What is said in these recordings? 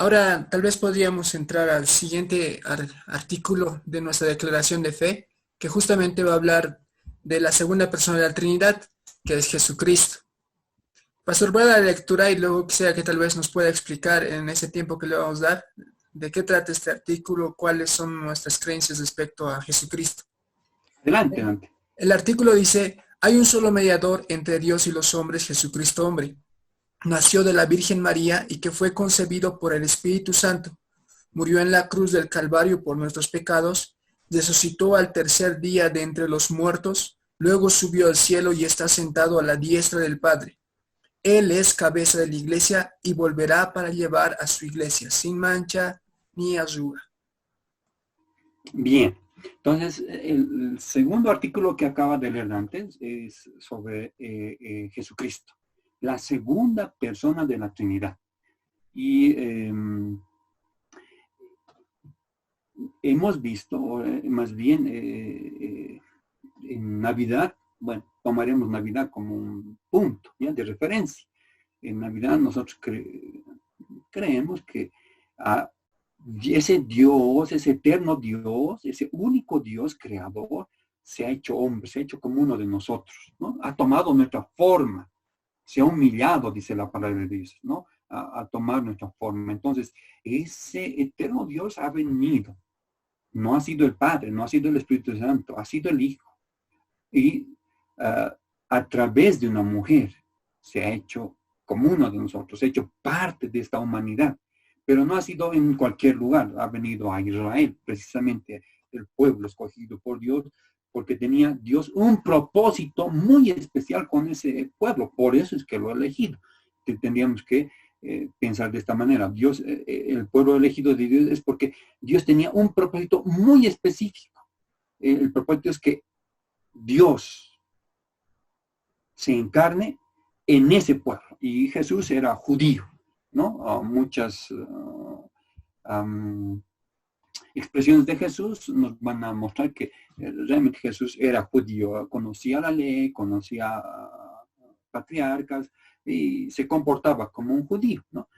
Ahora, tal vez podríamos entrar al siguiente artículo de nuestra declaración de fe, que justamente va a hablar de la segunda persona de la Trinidad, que es Jesucristo. Pastor, voy a la lectura y luego quisiera que tal vez nos pueda explicar en ese tiempo que le vamos a dar de qué trata este artículo, cuáles son nuestras creencias respecto a Jesucristo. Adelante, adelante. El artículo dice, hay un solo mediador entre Dios y los hombres, Jesucristo hombre. Nació de la Virgen María y que fue concebido por el Espíritu Santo. Murió en la cruz del Calvario por nuestros pecados, resucitó al tercer día de entre los muertos, luego subió al cielo y está sentado a la diestra del Padre. Él es cabeza de la iglesia y volverá para llevar a su iglesia sin mancha ni arruga. Bien, entonces el segundo artículo que acaba de leer antes es sobre Jesucristo, la segunda persona de la Trinidad. Y hemos visto, más bien en Navidad, bueno, tomaremos Navidad como un punto, ¿ya?, de referencia. En Navidad nosotros creemos que ese Dios, ese eterno Dios, ese único Dios creador, se ha hecho hombre, se ha hecho como uno de nosotros, ¿no? Ha tomado nuestra forma, se ha humillado, dice la palabra de Dios, ¿no? A tomar nuestra forma. Entonces, ese eterno Dios ha venido. No ha sido el Padre, no ha sido el Espíritu Santo, ha sido el Hijo. Y a través de una mujer se ha hecho como uno de nosotros, se ha hecho parte de esta humanidad. Pero no ha sido en cualquier lugar, ha venido a Israel, precisamente el pueblo escogido por Dios, porque tenía Dios un propósito muy especial con ese pueblo. Por eso es que lo ha elegido. Tendríamos que pensar de esta manera. Dios, el pueblo elegido de Dios es porque Dios tenía un propósito muy específico. El propósito es que Dios se encarne en ese pueblo. Y Jesús era judío, ¿no? Muchas expresiones de Jesús nos van a mostrar que realmente Jesús era judío, conocía la ley, conocía patriarcas y se comportaba como un judío, ¿no?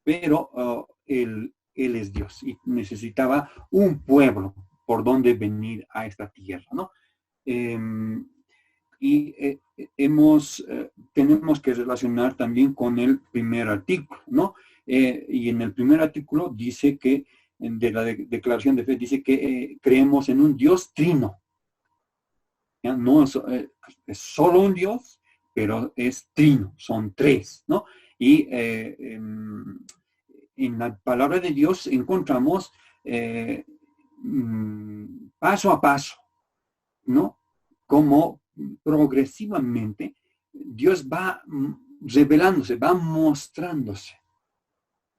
Pero él es Dios y necesitaba un pueblo por donde venir a esta tierra, ¿no? Tenemos que relacionar también con el primer artículo, ¿no? Y en el primer artículo dice que, de la declaración de fe, dice que creemos en un Dios trino. ¿Ya? No es solo un Dios, pero es trino, son tres, ¿no? Y en la palabra de Dios encontramos paso a paso, ¿no? Como progresivamente Dios va revelándose, va mostrándose,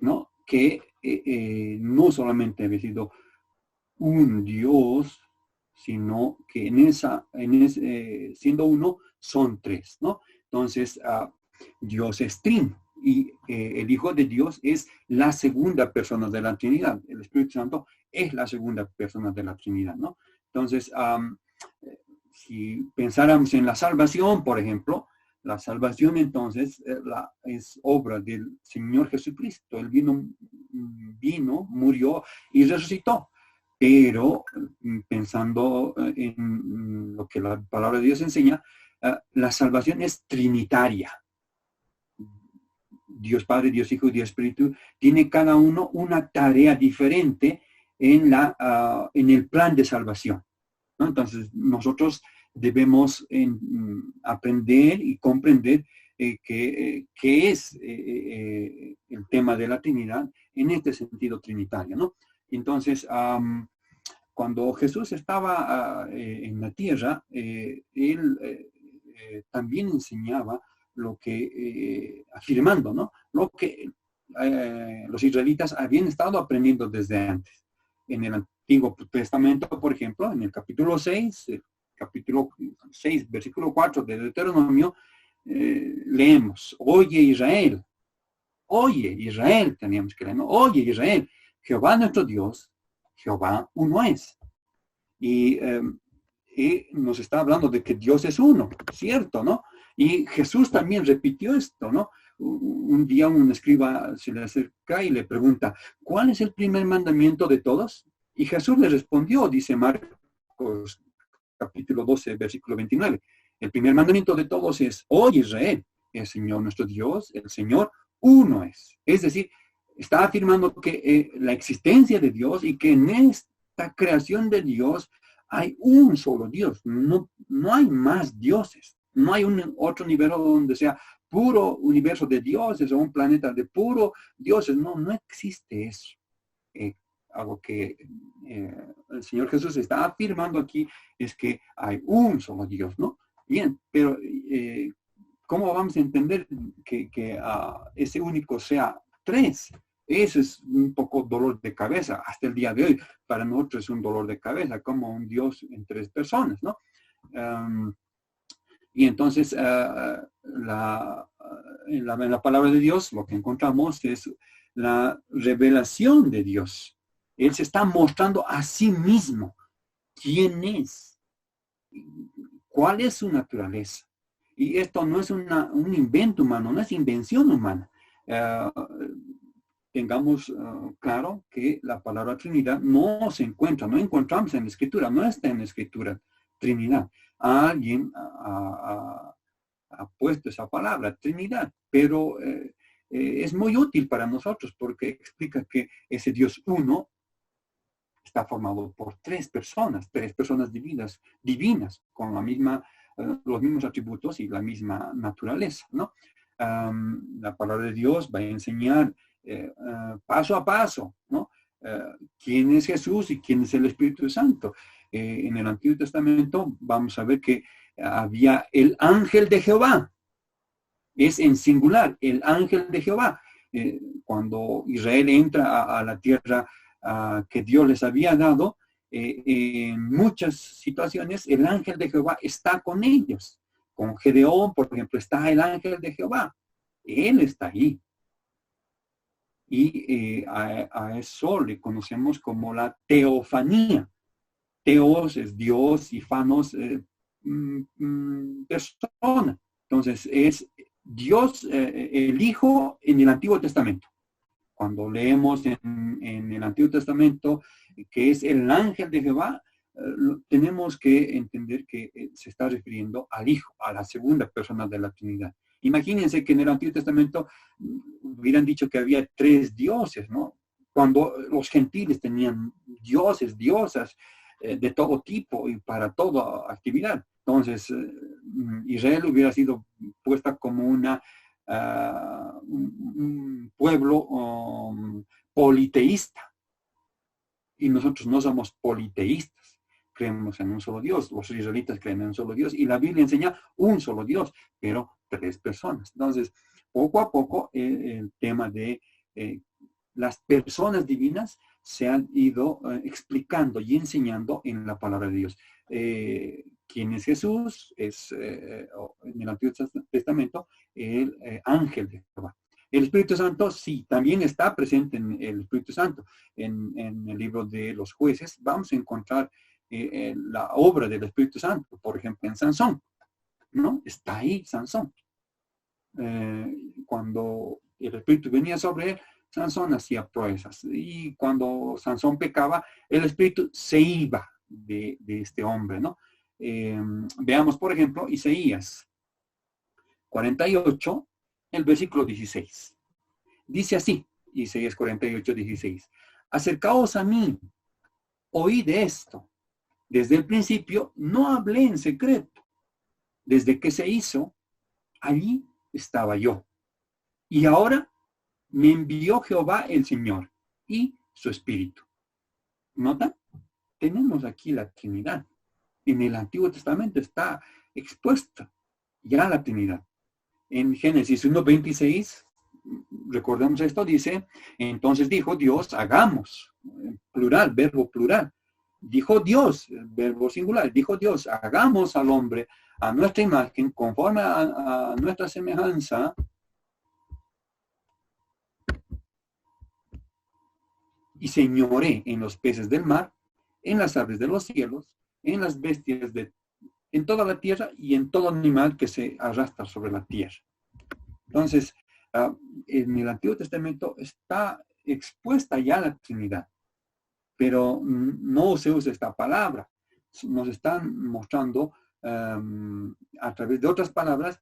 ¿no? Que no solamente ha sido un Dios, sino que siendo uno, son tres, ¿no? Entonces, Dios es trino y el Hijo de Dios es la segunda persona de la Trinidad. El Espíritu Santo es la segunda persona de la Trinidad, ¿no? Entonces, si pensáramos en la salvación, por ejemplo, la salvación entonces es obra del Señor Jesucristo. Él vino, murió y resucitó. Pero pensando en lo que la palabra de Dios enseña, la salvación es trinitaria. Dios Padre, Dios Hijo y Dios Espíritu tiene cada uno una tarea diferente en el plan de salvación, ¿no? Entonces, nosotros debemos aprender y comprender qué es el tema de la Trinidad en este sentido trinitario, ¿no? Entonces, cuando Jesús estaba en la tierra, él también enseñaba lo que, afirmando, ¿no?, lo que los israelitas habían estado aprendiendo desde antes. En el Antiguo Testamento, por ejemplo, en el capítulo 6, versículo 4 de Deuteronomio, leemos: oye Israel, teníamos que leer, ¿no? Oye Israel, Jehová nuestro Dios, Jehová uno es. Y nos está hablando de que Dios es uno, ¿cierto, no? Y Jesús también repitió esto, ¿no? un día un escriba se le acerca y le pregunta, ¿cuál es el primer mandamiento de todos? Y Jesús le respondió, dice Marcos capítulo 12, versículo 29. El primer mandamiento de todos es, oye Israel, el Señor nuestro Dios, el Señor uno es. Es decir, está afirmando que la existencia de Dios y que en esta creación de Dios hay un solo Dios. No hay más dioses. No hay un otro universo donde sea puro universo de dioses o un planeta de puro dioses. No existe eso. Algo que el Señor Jesús está afirmando aquí es que hay un solo Dios, ¿no? Bien, pero ¿cómo vamos a entender que ese único sea tres? Eso es un poco dolor de cabeza. Hasta el día de hoy, para nosotros es un dolor de cabeza, como un Dios en tres personas, ¿no? Y entonces, en la palabra de Dios, lo que encontramos es la revelación de Dios. Él se está mostrando a sí mismo quién es, cuál es su naturaleza. Y esto no es un invento humano, no es invención humana. Tengamos claro que la palabra Trinidad no se encuentra, no encontramos en la Escritura, no está en la Escritura Trinidad. Alguien ha puesto esa palabra, Trinidad, pero es muy útil para nosotros porque explica que ese Dios uno está formado por tres personas divinas, con los mismos atributos y la misma naturaleza, ¿no? La palabra de Dios va a enseñar paso a paso, ¿no? ¿Quién es Jesús y quién es el Espíritu Santo? En el Antiguo Testamento vamos a ver que había el ángel de Jehová. Es en singular, el ángel de Jehová. Cuando Israel entra a la tierra que Dios les había dado, en muchas situaciones el ángel de Jehová está con ellos. Con Gedeón, por ejemplo, está el ángel de Jehová. Él está ahí. Y a eso le conocemos como la teofanía. Teos es Dios y fanos persona. Entonces es Dios, el Hijo en el Antiguo Testamento. Cuando leemos en el Antiguo Testamento que es el ángel de Jehová, tenemos que entender que se está refiriendo al Hijo, a la segunda persona de la Trinidad. Imagínense que en el Antiguo Testamento hubieran dicho que había tres dioses, ¿no? Cuando los gentiles tenían dioses, diosas de todo tipo y para toda actividad. Entonces, Israel hubiera sido puesta como un pueblo politeísta. Y nosotros no somos politeístas. Creemos en un solo Dios. Los israelitas creen en un solo Dios. Y la Biblia enseña un solo Dios, pero tres personas. Entonces, poco a poco, el tema de las personas divinas se han ido explicando y enseñando en la palabra de Dios. ¿Quién es Jesús? Es en el Antiguo Testamento el ángel de Jehová. El Espíritu Santo, sí, también está presente en el Espíritu Santo. En el libro de los jueces vamos a encontrar la obra del Espíritu Santo, por ejemplo, en Sansón, ¿no? Está ahí Sansón. Cuando el Espíritu venía sobre él, Sansón hacía proezas. Y cuando Sansón pecaba, el Espíritu se iba de este hombre, ¿no? Veamos, por ejemplo, Isaías 48, el versículo 16. Dice así, Isaías 48, 16. Acercaos a mí, oíd esto. Desde el principio no hablé en secreto. Desde que se hizo, allí estaba yo. Y ahora me envió Jehová el Señor y su Espíritu. ¿Nota? Tenemos aquí la Trinidad. En el Antiguo Testamento está expuesta ya la Trinidad. En Génesis 1:26, recordemos esto, dice, entonces dijo Dios, hagamos, plural, verbo plural. Dijo Dios, verbo singular, dijo Dios, hagamos al hombre a nuestra imagen, conforme a nuestra semejanza, y señoré en los peces del mar, en las aves de los cielos, en las bestias en toda la tierra y en todo animal que se arrastra sobre la tierra. Entonces, En el Antiguo Testamento está expuesta ya la Trinidad, pero no se usa esta palabra. Nos están mostrando a través de otras palabras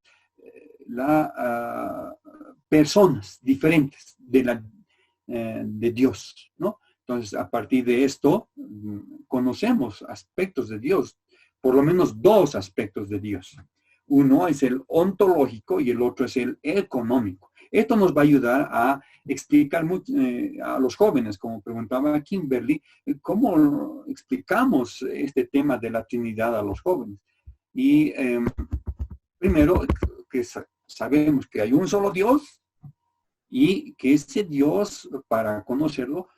personas diferentes de Dios, ¿no? Entonces, a partir de esto, conocemos aspectos de Dios, por lo menos dos aspectos de Dios. Uno es el ontológico y el otro es el económico. Esto nos va a ayudar a explicar a los jóvenes, como preguntaba Kimberly, cómo explicamos este tema de la Trinidad a los jóvenes. Y primero, que sabemos que hay un solo Dios y que ese Dios, para conocerlo,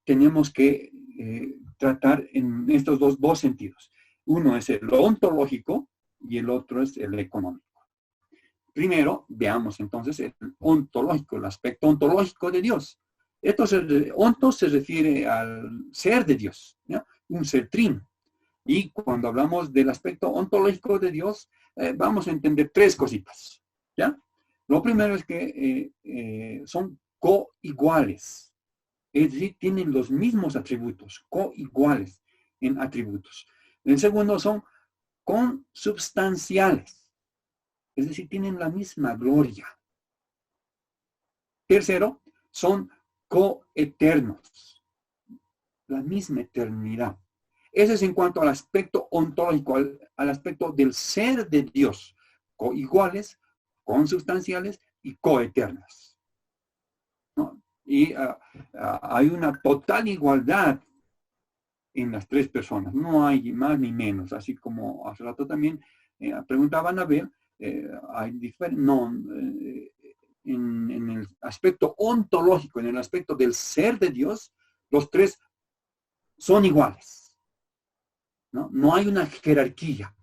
tenemos que tratar en estos dos sentidos. Uno es el ontológico y el otro es el económico. Primero, veamos entonces el ontológico, el aspecto ontológico de Dios. Ontos se refiere al ser de Dios, ¿ya? Un ser trino. Y cuando hablamos del aspecto ontológico de Dios, vamos a entender tres cositas, ¿ya? Lo primero es que son coiguales, es decir, tienen los mismos atributos, coiguales en atributos. El segundo son consubstanciales, es decir, tienen la misma gloria. Tercero, son coeternos, la misma eternidad. Ese es en cuanto al aspecto ontológico, al aspecto del ser de Dios, coiguales, consubstanciales y coeternas, ¿no? Y hay una total igualdad en las tres personas, no hay más ni menos, así como hace rato también preguntaban a ver, hay en el aspecto ontológico, en el aspecto del ser de Dios, los tres son iguales, ¿no? No hay una jerarquía.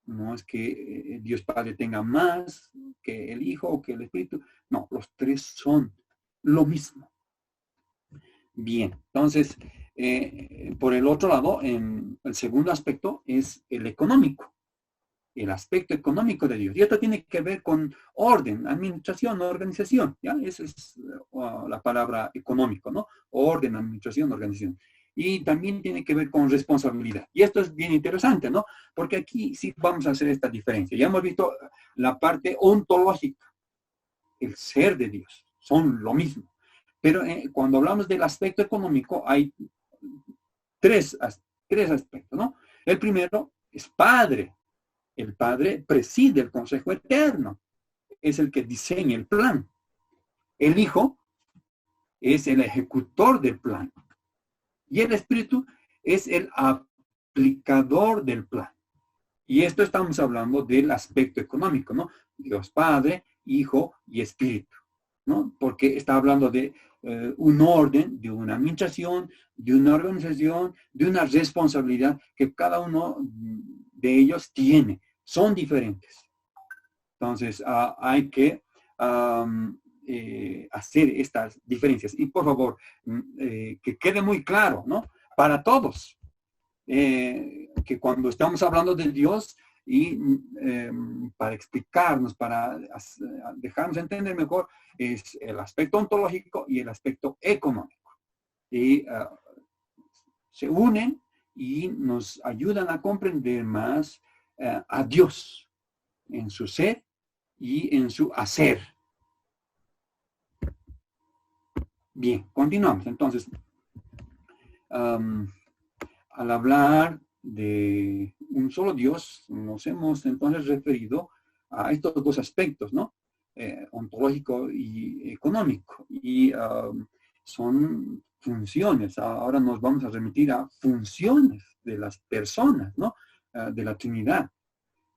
No es que Dios Padre tenga más que el Hijo o que el Espíritu. No, los tres son lo mismo. Bien, entonces, por el otro lado, el segundo aspecto es el económico. El aspecto económico de Dios. Y esto tiene que ver con orden, administración, organización. ¿Ya? Esa es la palabra económico, ¿no? Orden, administración, organización. Y también tiene que ver con responsabilidad. Y esto es bien interesante, ¿no? Porque aquí sí vamos a hacer esta diferencia. Ya hemos visto la parte ontológica, el ser de Dios. Son lo mismo. Pero cuando hablamos del aspecto económico, hay tres aspectos, ¿no? El primero es Padre. El Padre preside el Consejo Eterno. Es el que diseña el plan. El Hijo es el ejecutor del plan. Y el Espíritu es el aplicador del plan. Y esto estamos hablando del aspecto económico, ¿no? Dios Padre, Hijo y Espíritu, ¿no? Porque está hablando de un orden, de una administración, de una organización, de una responsabilidad que cada uno de ellos tiene. Son diferentes. Entonces, hay que hacer estas diferencias. Y por favor, que quede muy claro, ¿no? Para todos, que cuando estamos hablando de Dios y para explicarnos, para dejarnos entender mejor, es el aspecto ontológico y el aspecto económico. Y se unen y nos ayudan a comprender más a Dios en su ser y en su hacer. Bien, continuamos. Entonces, al hablar de un solo Dios, nos hemos entonces referido a estos dos aspectos, ¿no? Ontológico y económico. Y son funciones. Ahora nos vamos a remitir a funciones de las personas, ¿no? De la Trinidad.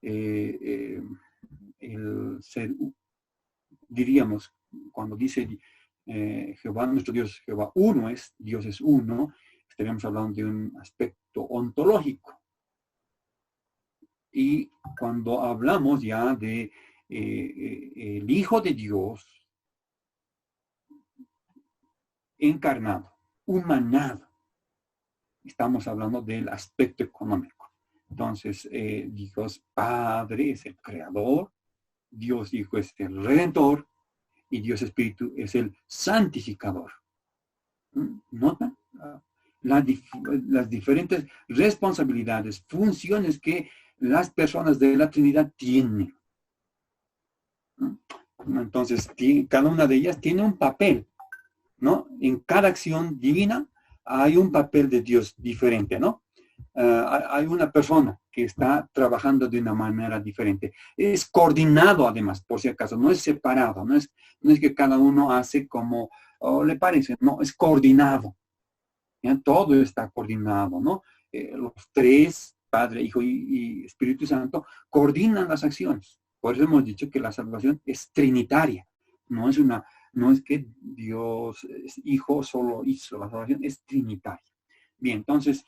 El ser, diríamos, cuando dice Jehová nuestro Dios, Jehová uno es, Dios es uno, estaríamos hablando de un aspecto ontológico. Y cuando hablamos ya de el Hijo de Dios encarnado, humanado, estamos hablando del aspecto económico. Entonces, Dios Padre es el creador, Dios Hijo es el redentor, y Dios Espíritu es el santificador. ¿Notan? Las diferentes responsabilidades, funciones que las personas de la Trinidad tienen. Entonces, cada una de ellas tiene un papel, ¿no? En cada acción divina hay un papel de Dios diferente, ¿no? Hay una persona que está trabajando de una manera diferente. Es coordinado además, por si acaso, no es separado, no es que cada uno hace como le parece, no, es coordinado. ¿Ya? Todo está coordinado, ¿no? Los tres, Padre, Hijo y Espíritu Santo, coordinan las acciones. Por eso hemos dicho que la salvación es trinitaria. No es que Dios, Hijo, solo hizo la salvación, es trinitaria. Bien, entonces,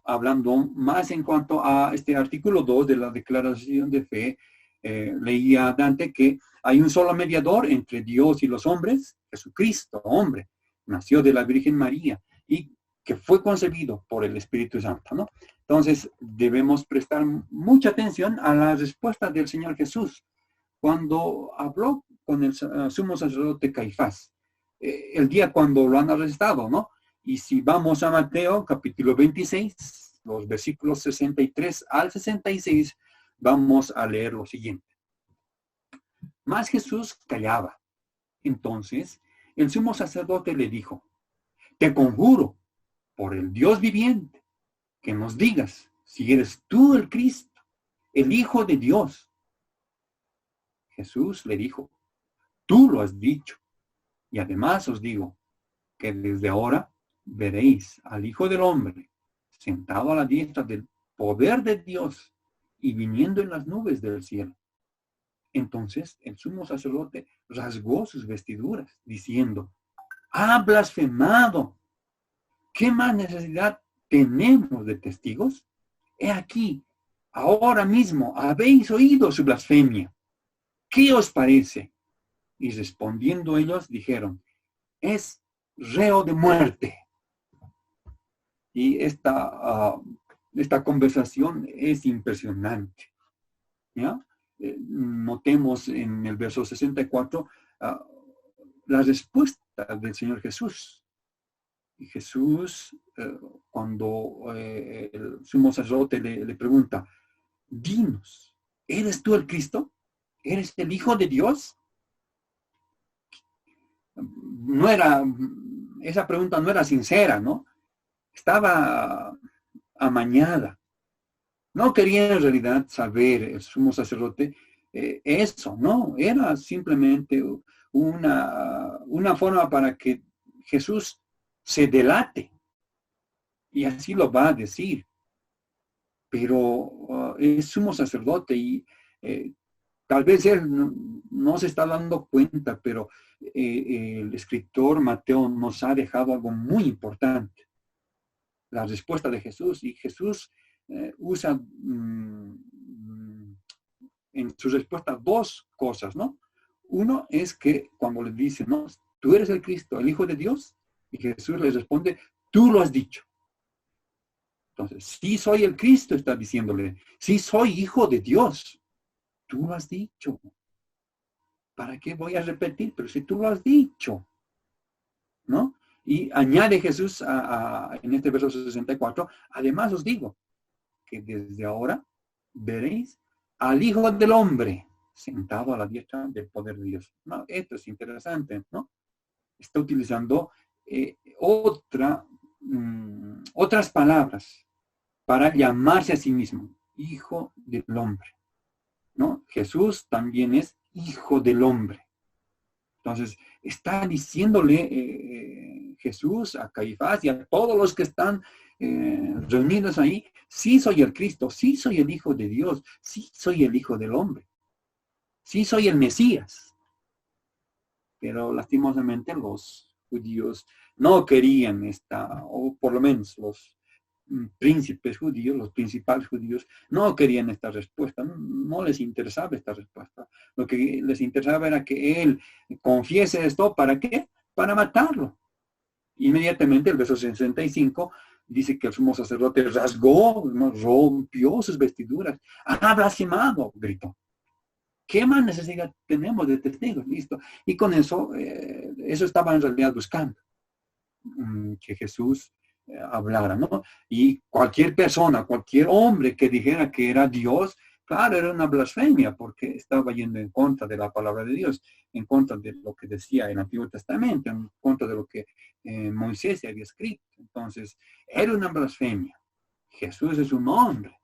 hablando más en cuanto a este artículo 2 de la declaración de fe, leía Dante que hay un solo mediador entre Dios y los hombres, Jesucristo, hombre, nació de la Virgen María y que fue concebido por el Espíritu Santo, ¿no? Entonces, debemos prestar mucha atención a la respuesta del Señor Jesús cuando habló con el sumo sacerdote Caifás, el día cuando lo han arrestado, ¿no? Y si vamos a Mateo, capítulo 26, los versículos 63 al 66, vamos a leer lo siguiente. Mas Jesús callaba. Entonces, el sumo sacerdote le dijo, te conjuro, por el Dios viviente, que nos digas si eres tú el Cristo, el Hijo de Dios. Jesús le dijo, tú lo has dicho, y además os digo, que desde ahora veréis al Hijo del Hombre sentado a la diestra del poder de Dios y viniendo en las nubes del cielo. Entonces el sumo sacerdote rasgó sus vestiduras, diciendo, ha blasfemado. ¿Qué más necesidad tenemos de testigos? He aquí, ahora mismo habéis oído su blasfemia. ¿Qué os parece? Y respondiendo ellos dijeron, es reo de muerte. Y esta conversación es impresionante. ¿Ya? Notemos en el verso 64 la respuesta del Señor Jesús. Y Jesús, cuando el sumo sacerdote le pregunta, dinos, ¿eres tú el Cristo? ¿Eres el Hijo de Dios? Esa pregunta no era sincera, ¿no? Estaba amañada. No quería en realidad saber el sumo sacerdote eso, no, era simplemente una forma para que Jesús se delate. Y así lo va a decir. Pero es sumo sacerdote y tal vez él no se está dando cuenta, pero el escritor Mateo nos ha dejado algo muy importante. La respuesta de Jesús. Y Jesús usa en su respuesta dos cosas, ¿no? Uno es que cuando le dice, no, tú eres el Cristo, el Hijo de Dios, y Jesús le responde, tú lo has dicho. Entonces, sí soy el Cristo, está diciéndole, sí soy Hijo de Dios, tú lo has dicho. ¿Para qué voy a repetir? Pero si tú lo has dicho, ¿no? Y añade Jesús en este verso 64, además os digo, que desde ahora veréis al Hijo del Hombre sentado a la diestra del poder de Dios. No, esto es interesante, ¿no? Está utilizando otras palabras para llamarse a sí mismo, Hijo del Hombre, ¿no? Jesús también es Hijo del Hombre. Entonces, está diciéndole Jesús a Caifás y a todos los que están reunidos ahí, sí soy el Cristo, sí soy el Hijo de Dios, sí soy el Hijo del Hombre, sí soy el Mesías. Pero lastimosamente los judíos no querían o por lo menos los príncipes judíos, los principales judíos, no querían esta respuesta, no les interesaba esta respuesta. Lo que les interesaba era que él confiese esto, ¿para qué? Para matarlo. Inmediatamente el verso 65 dice que el sumo sacerdote rasgó, rompió sus vestiduras. ¡Ha blasfemado!, gritó. ¿Qué más necesidad tenemos de testigos? Listo. Y con eso, eso estaba en realidad buscando, que Jesús hablara, ¿no? Y cualquier persona, cualquier hombre que dijera que era Dios, claro, era una blasfemia porque estaba yendo en contra de la palabra de Dios, en contra de lo que decía el Antiguo Testamento, en contra de lo que Moisés había escrito. Entonces, era una blasfemia. Jesús es un hombre,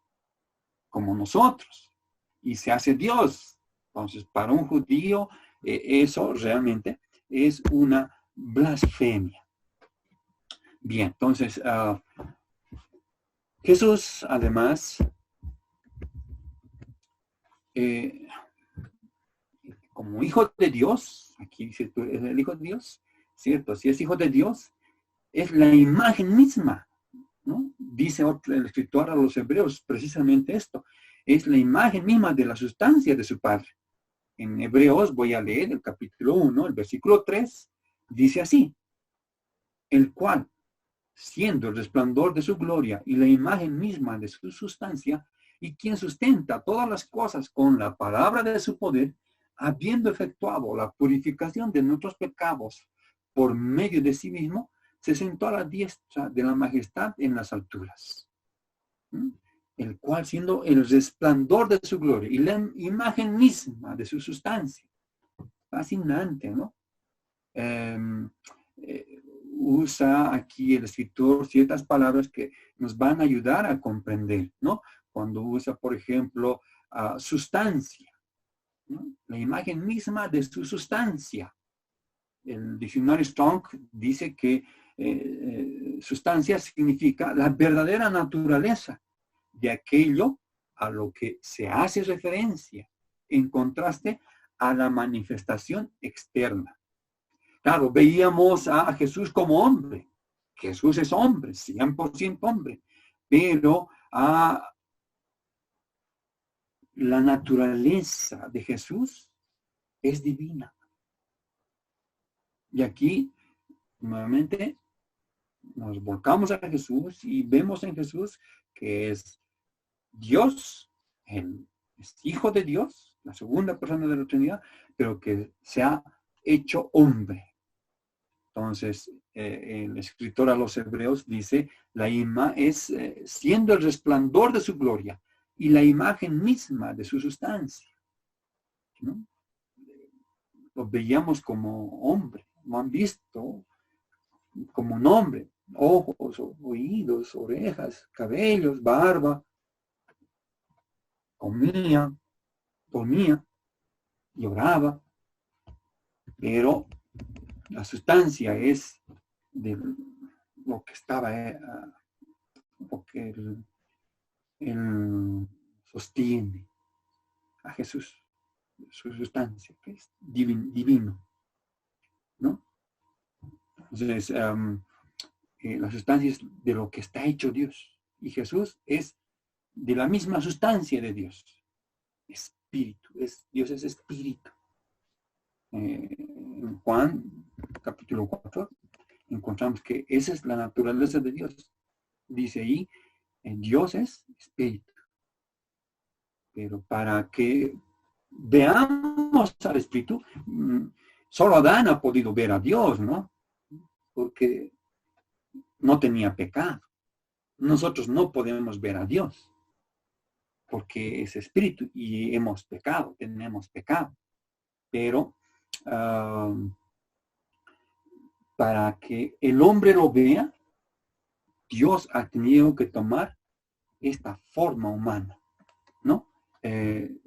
como nosotros, y se hace Dios. Entonces, para un judío, eso realmente es una blasfemia. Bien, entonces, Jesús, además, como hijo de Dios, aquí dice, tú eres el hijo de Dios, ¿cierto? Si es hijo de Dios, es la imagen misma, ¿no? Dice el escritor a los hebreos precisamente esto, es la imagen misma de la sustancia de su Padre. En Hebreos voy a leer el capítulo 1, el versículo 3, dice así, el cual, siendo el resplandor de su gloria y la imagen misma de su sustancia, y quien sustenta todas las cosas con la palabra de su poder, habiendo efectuado la purificación de nuestros pecados por medio de sí mismo, se sentó a la diestra de la majestad en las alturas. El cual, siendo el resplandor de su gloria y la imagen misma de su sustancia. Fascinante, ¿no? Usa aquí el escritor ciertas palabras que nos van a ayudar a comprender, ¿no? Cuando usa, por ejemplo, sustancia, ¿no? La imagen misma de su sustancia. El diccionario Strong dice que sustancia significa la verdadera naturaleza de aquello a lo que se hace referencia, en contraste a la manifestación externa. Claro, veíamos a Jesús como hombre. Jesús es hombre, 100% hombre, pero la naturaleza de Jesús es divina. Y aquí, nuevamente, nos volcamos a Jesús y vemos en Jesús que es Dios, es hijo de Dios, la segunda persona de la Trinidad, pero que se ha hecho hombre. Entonces, el escritor a los hebreos dice, es siendo el resplandor de su gloria y la imagen misma de su sustancia, ¿no? Lo veíamos como hombre, lo han visto como un hombre, ojos, oídos, orejas, cabellos, barba, comía, dormía, lloraba, pero la sustancia es de lo que estaba, lo que él sostiene a Jesús, su sustancia, que es divino, ¿no? Entonces, la sustancia es de lo que está hecho Dios, y Jesús es de la misma sustancia de Dios, espíritu, Dios es espíritu. En Juan, capítulo 4, encontramos que esa es la naturaleza de Dios. Dice ahí, Dios es espíritu. Pero para que veamos al espíritu, solo Adán ha podido ver a Dios, ¿no? Porque no tenía pecado. Nosotros no podemos ver a Dios, porque es espíritu y hemos pecado, tenemos pecado. Pero para que el hombre lo vea, Dios ha tenido que tomar esta forma humana, ¿no? En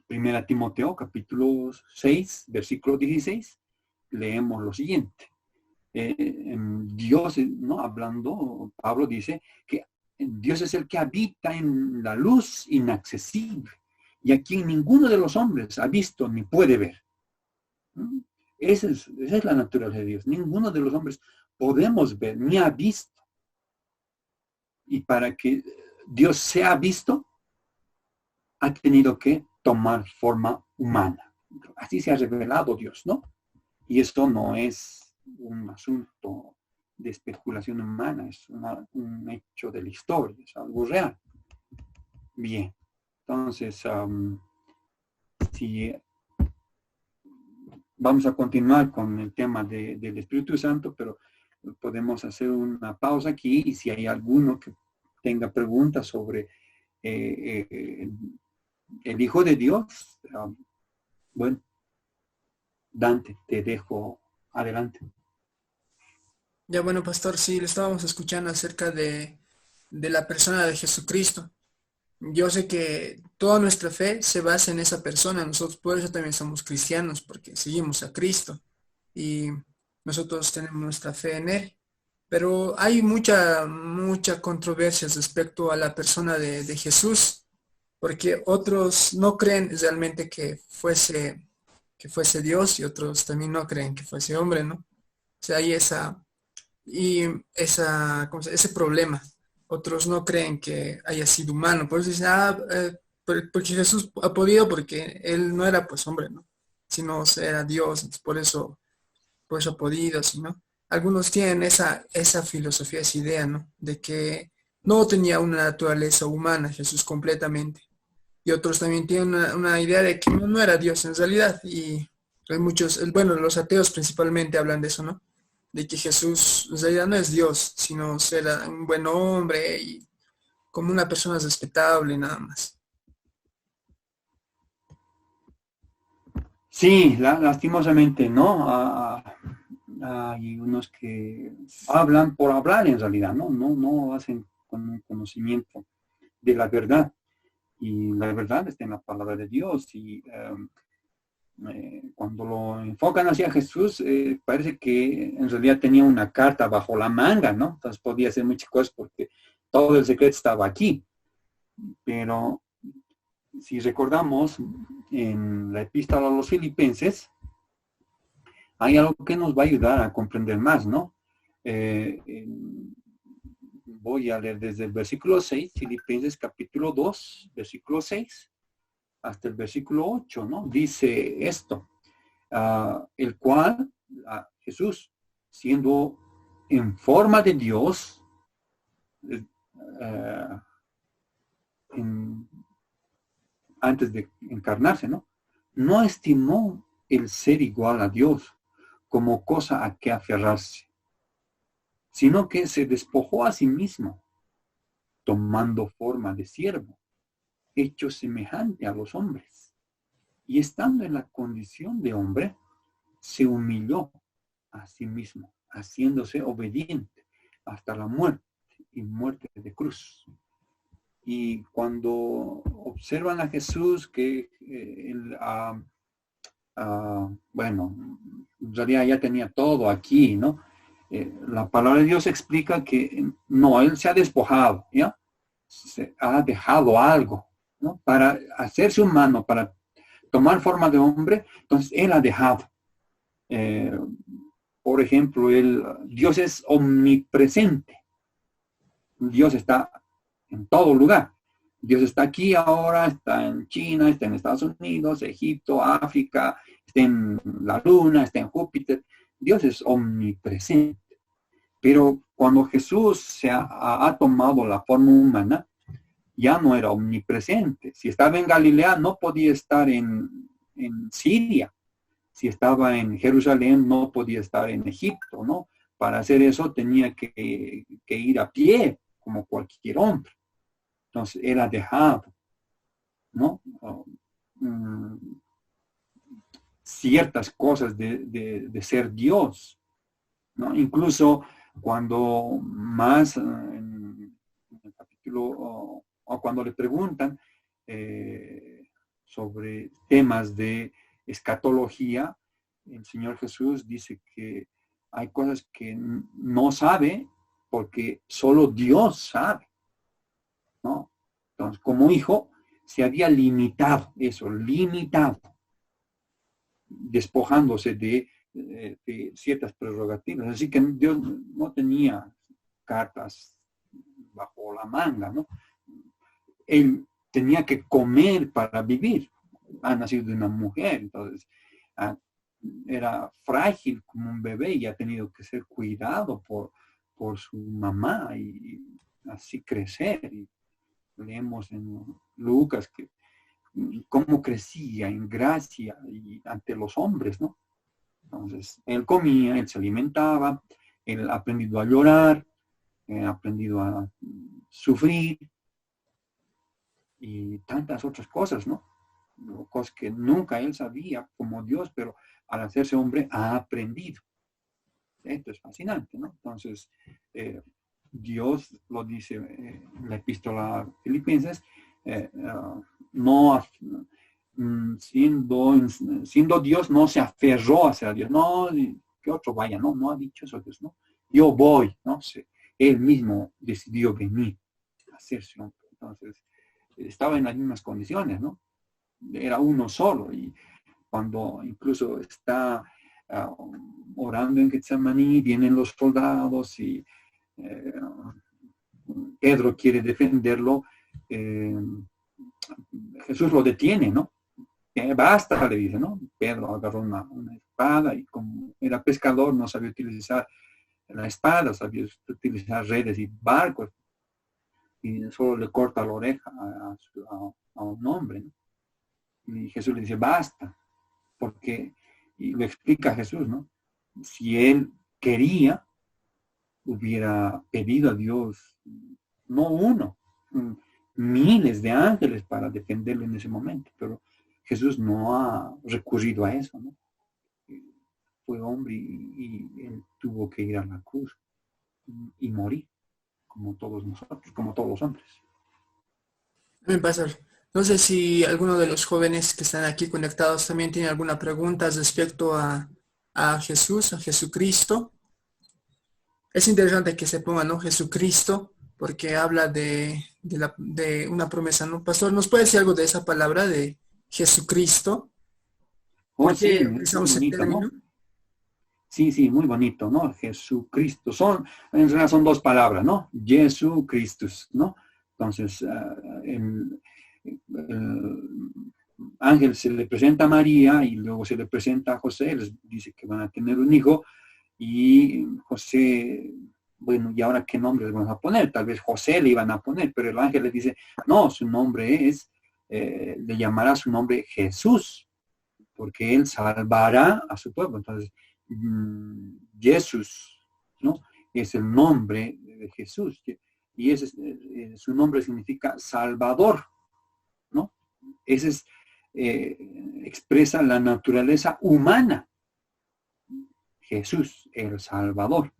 1 Timoteo, capítulo 6, versículo 16, leemos lo siguiente. Dios, ¿no? Hablando, Pablo dice que Dios es el que habita en la luz inaccesible y a quien ninguno de los hombres ha visto ni puede ver. Esa es la naturaleza de Dios. Ninguno de los hombres podemos ver ni ha visto. Y para que Dios sea visto, ha tenido que tomar forma humana. Así se ha revelado Dios, ¿no? Y esto no es un asunto de especulación humana, es un hecho de la historia, es algo real. Bien, entonces, si vamos a continuar con el tema del Espíritu Santo, pero podemos hacer una pausa aquí y si hay alguno que tenga preguntas sobre el Hijo de Dios, bueno, Dante, te dejo adelante. Ya bueno, pastor, sí, le estábamos escuchando acerca de la persona de Jesucristo. Yo sé que toda nuestra fe se basa en esa persona. Nosotros por eso también somos cristianos, porque seguimos a Cristo y nosotros tenemos nuestra fe en Él. Pero hay mucha controversia respecto a la persona de Jesús, porque otros no creen realmente que fuese Dios y otros también no creen que fuese hombre, ¿no? O sea, hay ese problema. Otros no creen que haya sido humano, por eso dicen, porque Jesús ha podido, porque él no era pues hombre, ¿no? Sino era Dios, entonces por eso ha podido, ¿sí, no? Algunos tienen esa filosofía, esa idea, ¿no? De que no tenía una naturaleza humana Jesús completamente. Y otros también tienen una idea de que no era Dios en realidad. Y hay muchos, bueno, los ateos principalmente hablan de eso, ¿no? De que Jesús en realidad no es Dios, sino era un buen hombre y como una persona respetable, nada más. Sí, lastimosamente, ¿no? Hay unos que hablan por hablar en realidad, ¿no? No hacen con un conocimiento de la verdad. Y la verdad está en la palabra de Dios. Y cuando lo enfocan hacia Jesús, parece que en realidad tenía una carta bajo la manga, ¿no? Entonces podía hacer muchas cosas porque todo el secreto estaba aquí. Pero si recordamos en la epístola a los Filipenses, hay algo que nos va a ayudar a comprender más, ¿no? Voy a leer desde el versículo 6, Filipenses capítulo 2, versículo 6, hasta el versículo 8, ¿no? Dice esto, el cual, Jesús, siendo en forma de Dios, antes de encarnarse, ¿no? No estimó el ser igual a Dios como cosa a que aferrarse, sino que se despojó a sí mismo, tomando forma de siervo, hecho semejante a los hombres. Y estando en la condición de hombre, se humilló a sí mismo, haciéndose obediente hasta la muerte y muerte de cruz. Y cuando observan a Jesús que bueno, en realidad ya tenía todo aquí, ¿no? La palabra de Dios explica que no, Él se ha despojado, ¿ya? Se ha dejado algo, ¿no? Para hacerse humano, para tomar forma de hombre, entonces Él ha dejado. Por ejemplo, Dios es omnipresente. Dios está en todo lugar. Dios está aquí ahora, está en China, está en Estados Unidos, Egipto, África, está en la Luna, está en Júpiter. Dios es omnipresente. Pero cuando Jesús ha tomado la forma humana, ya no era omnipresente. Si estaba en Galilea, no podía estar en Siria. Si estaba en Jerusalén, no podía estar en Egipto, ¿no? Para hacer eso tenía que ir a pie, como cualquier hombre. Entonces era dejado, ¿no? Ciertas cosas de ser Dios, ¿no? Incluso cuando más en el capítulo, o cuando le preguntan sobre temas de escatología, el Señor Jesús dice que hay cosas que no sabe porque solo Dios sabe, ¿no? Entonces, como hijo, se había limitado, despojándose de ciertas prerrogativas. Así que Dios no tenía cartas bajo la manga, ¿no? Él tenía que comer para vivir. Ha nacido de una mujer, entonces era frágil como un bebé y ha tenido que ser cuidado por su mamá y así crecer. Y leemos en Lucas que cómo crecía en gracia y ante los hombres, ¿no? Entonces, él comía, él se alimentaba, él ha aprendido a llorar, ha aprendido a sufrir y tantas otras cosas, ¿no? Cosas que nunca él sabía como Dios, pero al hacerse hombre ha aprendido. Esto es fascinante, ¿no? Entonces, Dios lo dice en la epístola a Filipenses, no, siendo Dios, no se aferró a ser Dios, no, que otro vaya, no ha dicho eso Dios, ¿no? Yo voy, ¿no? Él mismo decidió venir a hacerse hombre. Entonces, estaba en las mismas condiciones, ¿no? Era uno solo, y cuando incluso está orando en Getsemaní, vienen los soldados y Pedro quiere defenderlo, Jesús lo detiene, ¿no? Basta, le dice, ¿no? Pedro agarró una espada y como era pescador no sabía utilizar la espada, sabía utilizar redes y barcos y solo le corta la oreja a un hombre, ¿no? Y Jesús le dice, basta, porque, y lo explica Jesús, ¿no? Si él quería, hubiera pedido a Dios, no uno, miles de ángeles para defenderle en ese momento, pero Jesús no ha recurrido a eso, ¿no? Fue hombre y él tuvo que ir a la cruz y morir, como todos nosotros, como todos los hombres. Bien, pastor. No sé si alguno de los jóvenes que están aquí conectados también tiene alguna pregunta respecto a Jesús, a Jesucristo. Es interesante que se ponga, ¿no? Jesucristo, porque habla de una promesa, ¿no? Pastor, ¿nos puede decir algo de esa palabra de Jesucristo? ¿Por Sí, qué muy usamos el bonito, término? ¿no? Sí, muy bonito, ¿no? Jesucristo. En realidad son dos palabras, ¿no? Jesucristo, ¿no? Entonces, el ángel se le presenta a María y luego se le presenta a José, les dice que van a tener un hijo y José, bueno, ¿y ahora qué nombre le vamos a poner? Tal vez José le iban a poner, pero el ángel le dice, no, su nombre es, le llamará su nombre Jesús, porque él salvará a su pueblo. Entonces, Jesús, ¿no? Es el nombre de Jesús. Y ese su nombre significa Salvador, ¿no? Ese es, expresa la naturaleza humana. Jesús, el Salvador.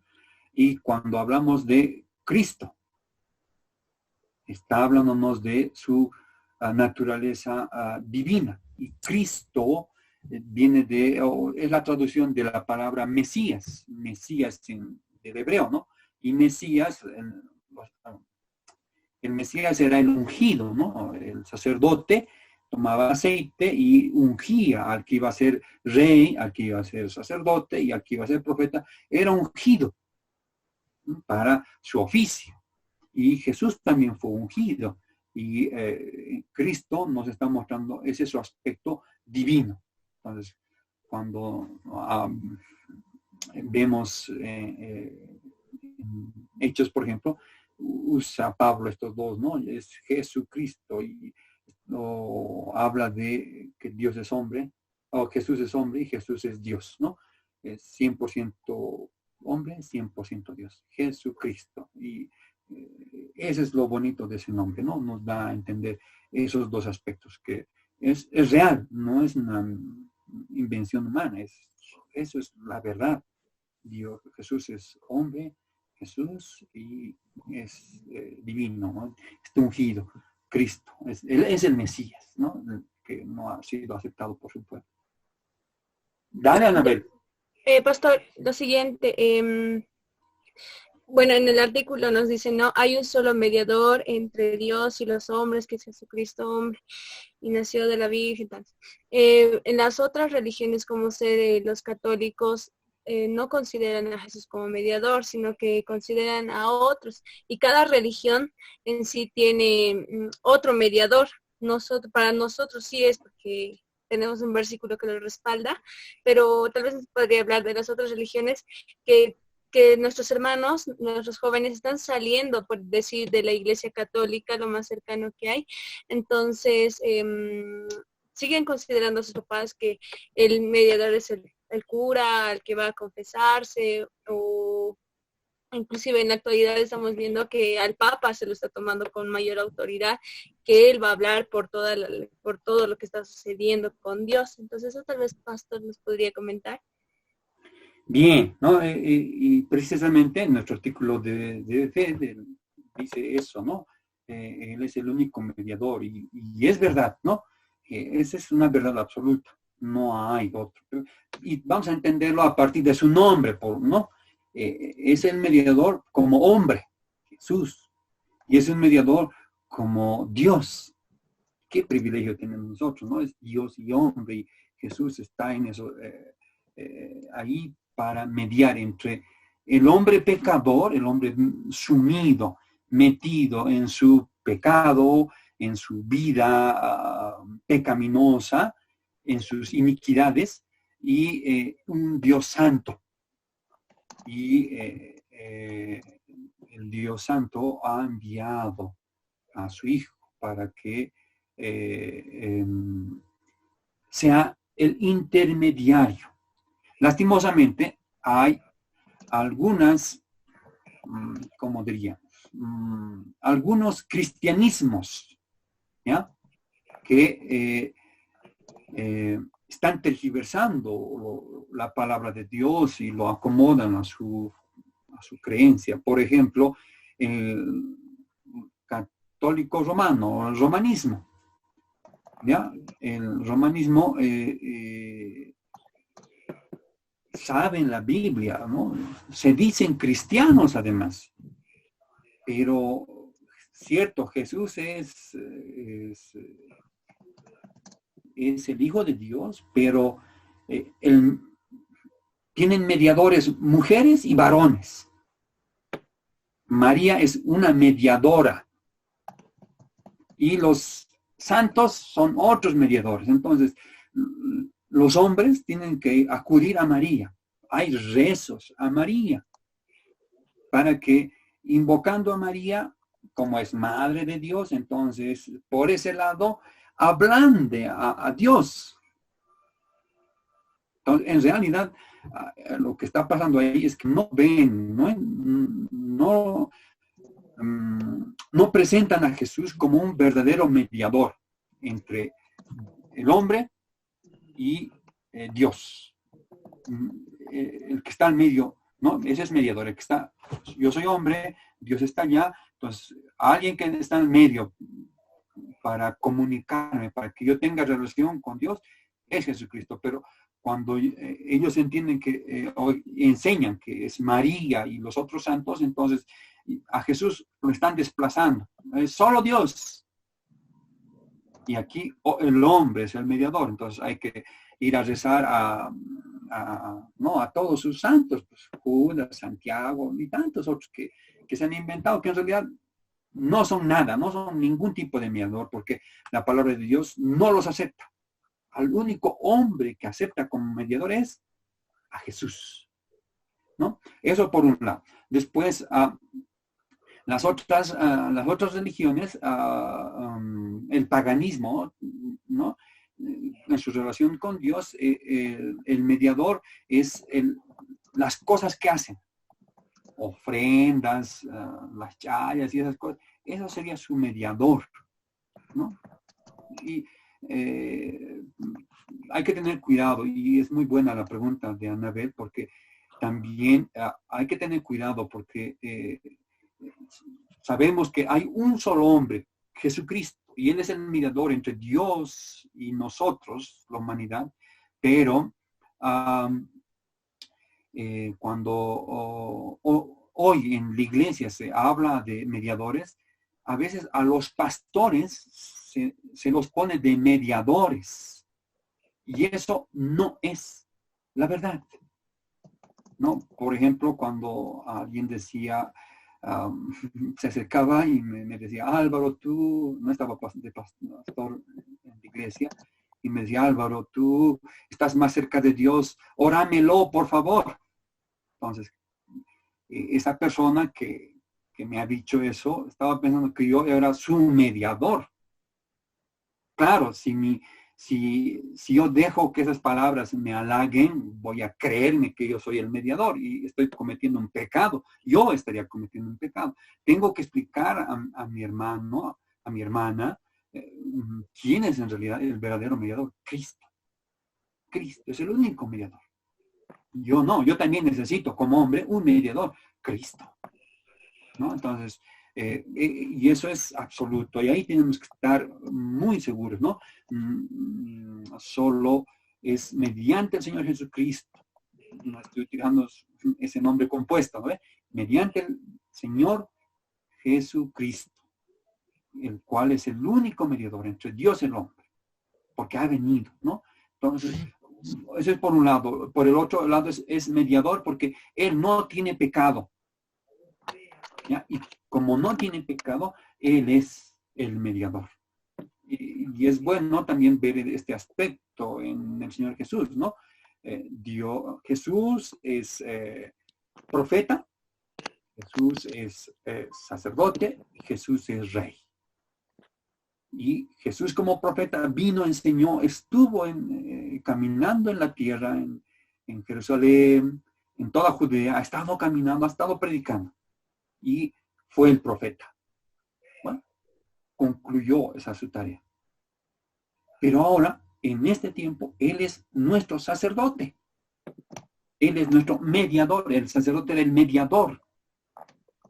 Y cuando hablamos de Cristo, está hablándonos de su naturaleza divina. Y Cristo viene es la traducción de la palabra Mesías del hebreo, ¿no? Y Mesías, el Mesías era el ungido, ¿no? El sacerdote tomaba aceite y ungía al que iba a ser rey, al que iba a ser sacerdote y al que iba a ser profeta. Era ungido, ¿no? Para su oficio. Y Jesús también fue ungido. Y Cristo nos está mostrando ese su aspecto divino. Entonces, cuando vemos Hechos, por ejemplo, usa Pablo estos dos, ¿no? Es Jesucristo y habla de que Dios es hombre, o Jesús es hombre y Jesús es Dios, ¿no? Es 100% hombre, 100% Dios. Jesucristo. Y ese es lo bonito de ese nombre, ¿no? Nos da a entender esos dos aspectos, que es real, no es una invención humana, eso es la verdad. Dios, Jesús es hombre, Jesús, y es divino, ¿no? Está ungido, Cristo, él es el Mesías, ¿no? Que no ha sido aceptado por su pueblo. Dale, Anabel. Pastor, lo siguiente, bueno, en el artículo nos dice, no, hay un solo mediador entre Dios y los hombres, que es Jesucristo hombre, y nació de la Virgen. En las otras religiones, como ser los católicos, no consideran a Jesús como mediador, sino que consideran a otros. Y cada religión en sí tiene otro mediador. Para nosotros sí es porque tenemos un versículo que lo respalda, pero tal vez podría hablar de las otras religiones que que nuestros hermanos, nuestros jóvenes están saliendo, por decir, de la Iglesia Católica, lo más cercano que hay. Entonces, siguen considerando a sus papás que el mediador es el cura, el que va a confesarse, o inclusive en la actualidad estamos viendo que al Papa se lo está tomando con mayor autoridad, que él va a hablar por todo lo que está sucediendo con Dios. Entonces, eso tal vez Pastor nos podría comentar. Bien, ¿no? Y precisamente en nuestro artículo de fe dice eso, ¿no? Él es el único mediador y es verdad, ¿no? Esa es una verdad absoluta, no hay otro. Y vamos a entenderlo a partir de su nombre, ¿no? Es el mediador como hombre, Jesús, y es un mediador como Dios. Qué privilegio tenemos nosotros, ¿no? Es Dios y hombre, y Jesús está en eso, ahí para mediar entre el hombre pecador, el hombre sumido, metido en su pecado, en su vida pecaminosa, en sus iniquidades, y un Dios santo. Y el Dios Santo ha enviado a su Hijo para que sea el intermediario. Lastimosamente, hay algunas, ¿cómo diríamos? Algunos cristianismos, ¿ya? Que están tergiversando la palabra de Dios y lo acomodan a su creencia. Por ejemplo, el católico romano, el romanismo. ¿Ya? El romanismo saben la Biblia, ¿no? Se dicen cristianos además. Pero, cierto, Jesús es el Hijo de Dios, pero tienen mediadores mujeres y varones. María es una mediadora. Y los santos son otros mediadores. Entonces, los hombres tienen que acudir a María. Hay rezos a María para que, invocando a María, como es Madre de Dios, entonces, por ese lado, ablande a Dios. Entonces, en realidad, lo que está pasando ahí es que no ven, no presentan a Jesús como un verdadero mediador entre el hombre y Dios. El que está al medio, ¿no? Ese es mediador, el que está, yo soy hombre, Dios está allá, entonces alguien que está en medio para comunicarme, para que yo tenga relación con Dios, es Jesucristo. Pero cuando ellos entienden que, enseñan que es María y los otros santos, entonces a Jesús lo están desplazando. Es solo Dios. Y aquí el hombre es el mediador. Entonces hay que ir a rezar a todos sus santos, pues, Judas, Santiago y tantos otros que se han inventado, que en realidad no son nada, no son ningún tipo de mediador, porque la palabra de Dios no los acepta. Al único hombre que acepta como mediador es a Jesús, ¿no? Eso por un lado. Después, las otras religiones, el paganismo, ¿no? En su relación con Dios, el mediador es las cosas que hacen. Ofrendas, las chayas y esas cosas. Eso sería su mediador, ¿no? Y hay que tener cuidado, y es muy buena la pregunta de Anabel, porque también hay que tener cuidado, porque sabemos que hay un solo hombre, Jesucristo, y Él es el mediador entre Dios y nosotros, la humanidad, pero cuando hoy en la iglesia se habla de mediadores, a veces a los pastores se los pone de mediadores. Y eso no es la verdad, ¿no? Por ejemplo, cuando alguien decía, se acercaba y me decía, Álvaro, tú, no estaba de pastor en la iglesia, y me decía, Álvaro, tú estás más cerca de Dios, óramelo, por favor. Entonces, esa persona que me ha dicho eso, estaba pensando que yo era su mediador. Claro, si yo dejo que esas palabras me halaguen, voy a creerme que yo soy el mediador y estoy cometiendo un pecado. Yo estaría cometiendo un pecado. Tengo que explicar a mi hermano, a mi hermana, quién es en realidad el verdadero mediador. Cristo. Cristo es el único mediador. Yo no, yo también necesito como hombre un mediador. Cristo. ¿No? Entonces, y eso es absoluto. Y ahí tenemos que estar muy seguros, ¿no? Solo es mediante el Señor Jesucristo. No estoy utilizando ese nombre compuesto, ¿no? Mediante el Señor Jesucristo, el cual es el único mediador entre Dios y el hombre, porque ha venido, ¿no? Entonces, eso es por un lado. Por el otro lado es mediador porque Él no tiene pecado. ¿Ya? Y como no tiene pecado, Él es el mediador. Y es bueno también ver este aspecto en el Señor Jesús, ¿no? Jesús es profeta, Jesús es sacerdote, Jesús es rey. Y Jesús como profeta vino, enseñó, estuvo caminando en la tierra, en Jerusalén, en toda Judea, ha estado caminando, ha estado predicando. Y fue el profeta. Bueno, concluyó esa su tarea. Pero ahora, en este tiempo, Él es nuestro sacerdote. Él es nuestro mediador, el sacerdote del mediador.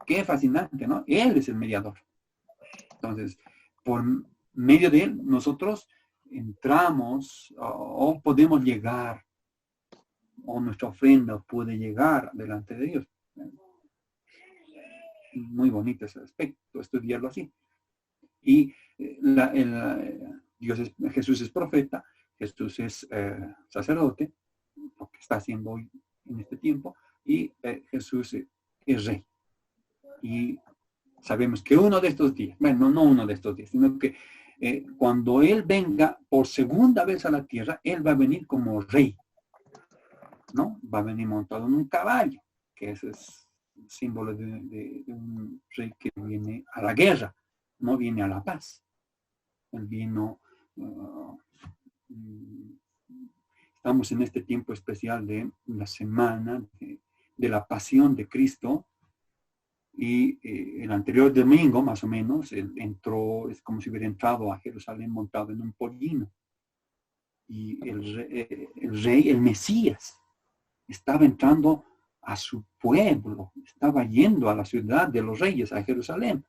Qué fascinante, ¿no? Él es el mediador. Entonces, por medio de Él, nosotros entramos o podemos llegar, o nuestra ofrenda puede llegar delante de Dios. Muy bonito ese aspecto, estudiarlo así. Y Jesús es profeta, Jesús es sacerdote, lo que está haciendo hoy en este tiempo, y Jesús es rey. Y sabemos que uno de estos días, bueno, no uno de estos días, sino que cuando Él venga por segunda vez a la tierra, Él va a venir como rey, ¿no? Va a venir montado en un caballo, que ese es símbolo de un rey que viene a la guerra, no viene a la paz. Él vino, estamos en este tiempo especial de la semana de la pasión de Cristo, y el anterior domingo, más o menos, él entró, es como si hubiera entrado a Jerusalén montado en un pollino. Y el rey, el Mesías, estaba entrando a su pueblo, estaba yendo a la ciudad de los reyes, a Jerusalén,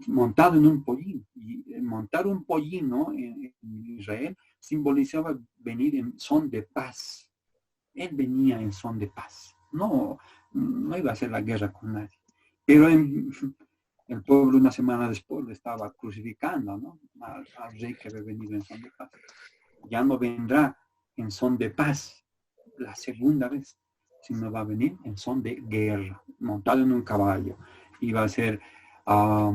montado en un pollino. Y montar un pollino en Israel simbolizaba venir en son de paz. Él venía en son de paz. No iba a hacer la guerra con nadie. Pero el pueblo una semana después le estaba crucificando, ¿no? Al rey que había venido en son de paz. Ya no vendrá en son de paz la segunda vez, sino va a venir en son de guerra, montado en un caballo. Y va a ser, va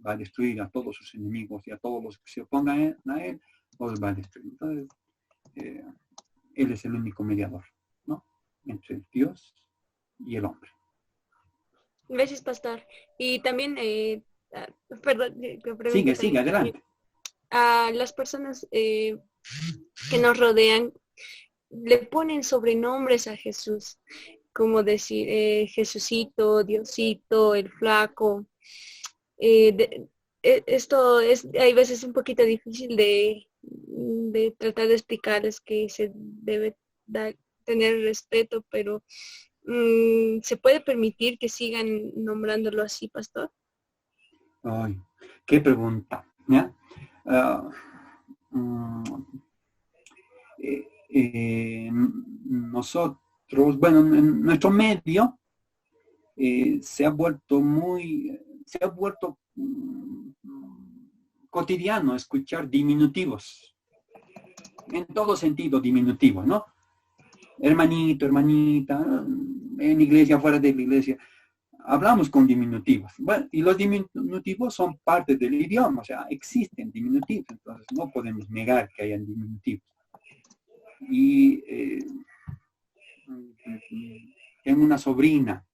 a destruir a todos sus enemigos y a todos los que se opongan a él, los va a destruir. Entonces, Él es el único mediador, ¿no? Entre Dios y el hombre. Gracias, pastor. Y también, perdón, Sigue, adelante. A las personas que nos rodean le ponen sobrenombres a Jesús, como decir Jesucito, Diosito, el flaco. Esto es, hay veces un poquito difícil de tratar de explicarles que se debe tener respeto, pero ¿se puede permitir que sigan nombrándolo así, pastor? Ay, qué pregunta, ¿ya? Nosotros, bueno, en nuestro medio se ha vuelto cotidiano escuchar diminutivos, en todo sentido diminutivos, ¿no? Hermanito, hermanita, en iglesia, fuera de la iglesia, hablamos con diminutivos. Bueno, y los diminutivos son parte del idioma, o sea, existen diminutivos, entonces no podemos negar que hayan diminutivos. Y tengo una sobrina.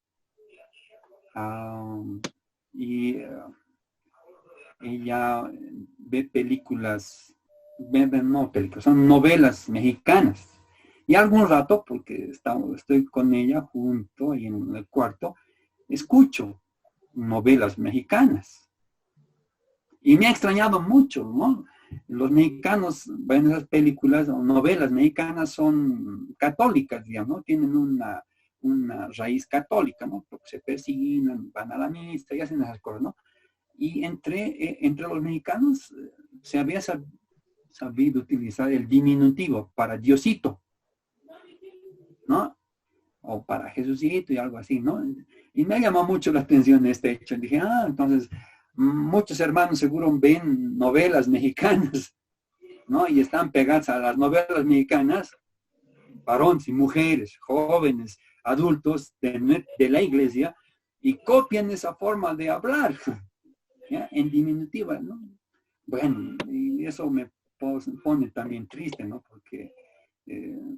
Y ella ve películas, no películas, son novelas mexicanas. Y algún rato, porque estoy con ella junto ahí en el cuarto, escucho novelas mexicanas. Y me ha extrañado mucho, ¿no? Los mexicanos, bueno, esas películas o novelas mexicanas son católicas, digamos, ¿no? Tienen una raíz católica, ¿no? Porque se persignan, van a la misa y hacen esas cosas, ¿no? Y entre los mexicanos se había sabido utilizar el diminutivo para Diosito, ¿no? O para Jesucito y algo así, ¿no? Y me llamó mucho la atención este hecho. Y dije, entonces muchos hermanos seguro ven novelas mexicanas, ¿no? Y están pegados a las novelas mexicanas, varones y mujeres, jóvenes, adultos de la iglesia, y copian esa forma de hablar, ¿ya? En diminutiva, ¿no? Bueno, y eso me pone también triste, ¿no? Porque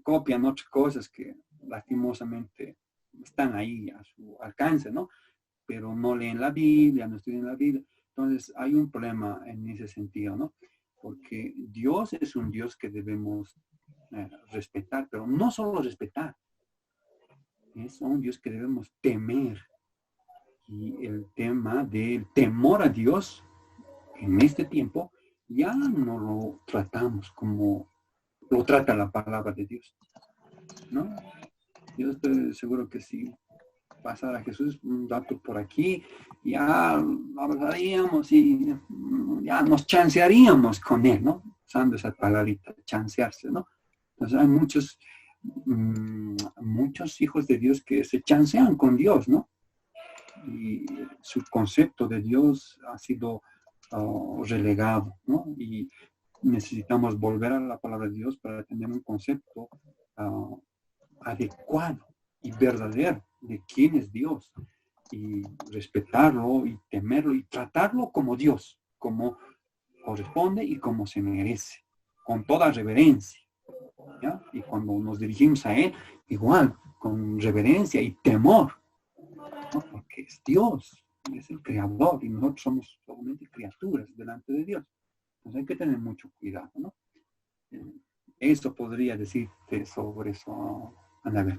copian otras cosas que lastimosamente están ahí a su alcance, ¿no? Pero no leen la Biblia, no estudian la Biblia. Entonces hay un problema en ese sentido, ¿no? Porque Dios es un Dios que debemos respetar, pero no solo respetar, es un Dios que debemos temer. Y el tema del temor a Dios en este tiempo ya no lo tratamos como lo trata la palabra de Dios, ¿no? Yo estoy seguro que si pasara Jesús un rato por aquí, ya hablaríamos y ya nos chancearíamos con él, ¿no? Usando esa palabrita, chancearse, ¿no? Entonces hay muchos hijos de Dios que se chancean con Dios, ¿no? Y su concepto de Dios ha sido relegado, ¿no? Y necesitamos volver a la palabra de Dios para tener un concepto adecuado y verdadero de quién es Dios, y respetarlo y temerlo y tratarlo como Dios, como corresponde y como se merece, con toda reverencia, ¿ya? Y cuando nos dirigimos a Él, igual, con reverencia y temor, ¿no? Porque es Dios, es el creador y nosotros somos solamente criaturas delante de Dios. Entonces hay que tener mucho cuidado, ¿no? Eso podría decirte sobre eso, Anabel.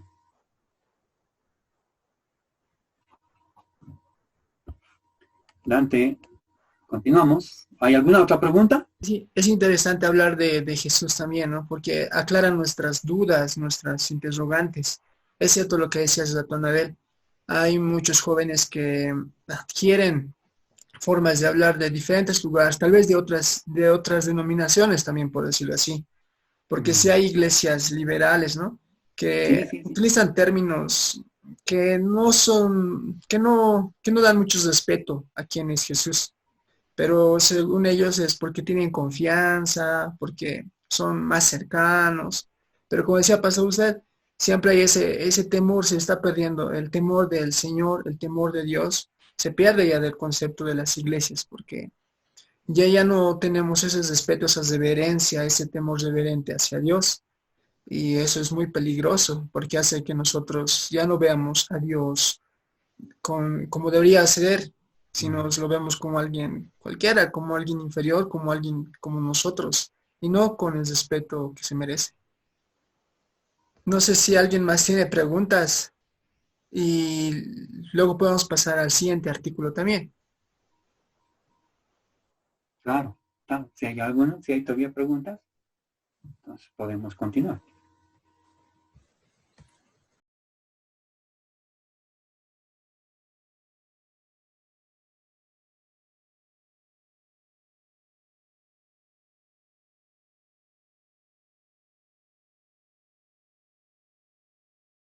Dante, continuamos. ¿Hay alguna otra pregunta? Sí, es interesante hablar de Jesús también, ¿no? Porque aclara nuestras dudas, nuestras interrogantes. Es cierto lo que decías, Anabel. Hay muchos jóvenes que adquieren formas de hablar de diferentes lugares, tal vez de otras denominaciones también, por decirlo así. Porque sí hay iglesias liberales, ¿no? Que Sí. utilizan términos que no dan mucho respeto a quién es Jesús. Pero según ellos es porque tienen confianza, porque son más cercanos. Pero como decía Pastor usted, siempre hay ese temor, se está perdiendo, el temor del Señor, el temor de Dios, se pierde ya del concepto de las iglesias, porque ya no tenemos ese respeto, esa reverencia, ese temor reverente hacia Dios. Y eso es muy peligroso, porque hace que nosotros ya no veamos a Dios como debería ser, sino lo vemos como alguien cualquiera, como alguien inferior, como alguien como nosotros, y no con el respeto que se merece. No sé si alguien más tiene preguntas y luego podemos pasar al siguiente artículo también. Claro. Si hay todavía preguntas, entonces podemos continuar.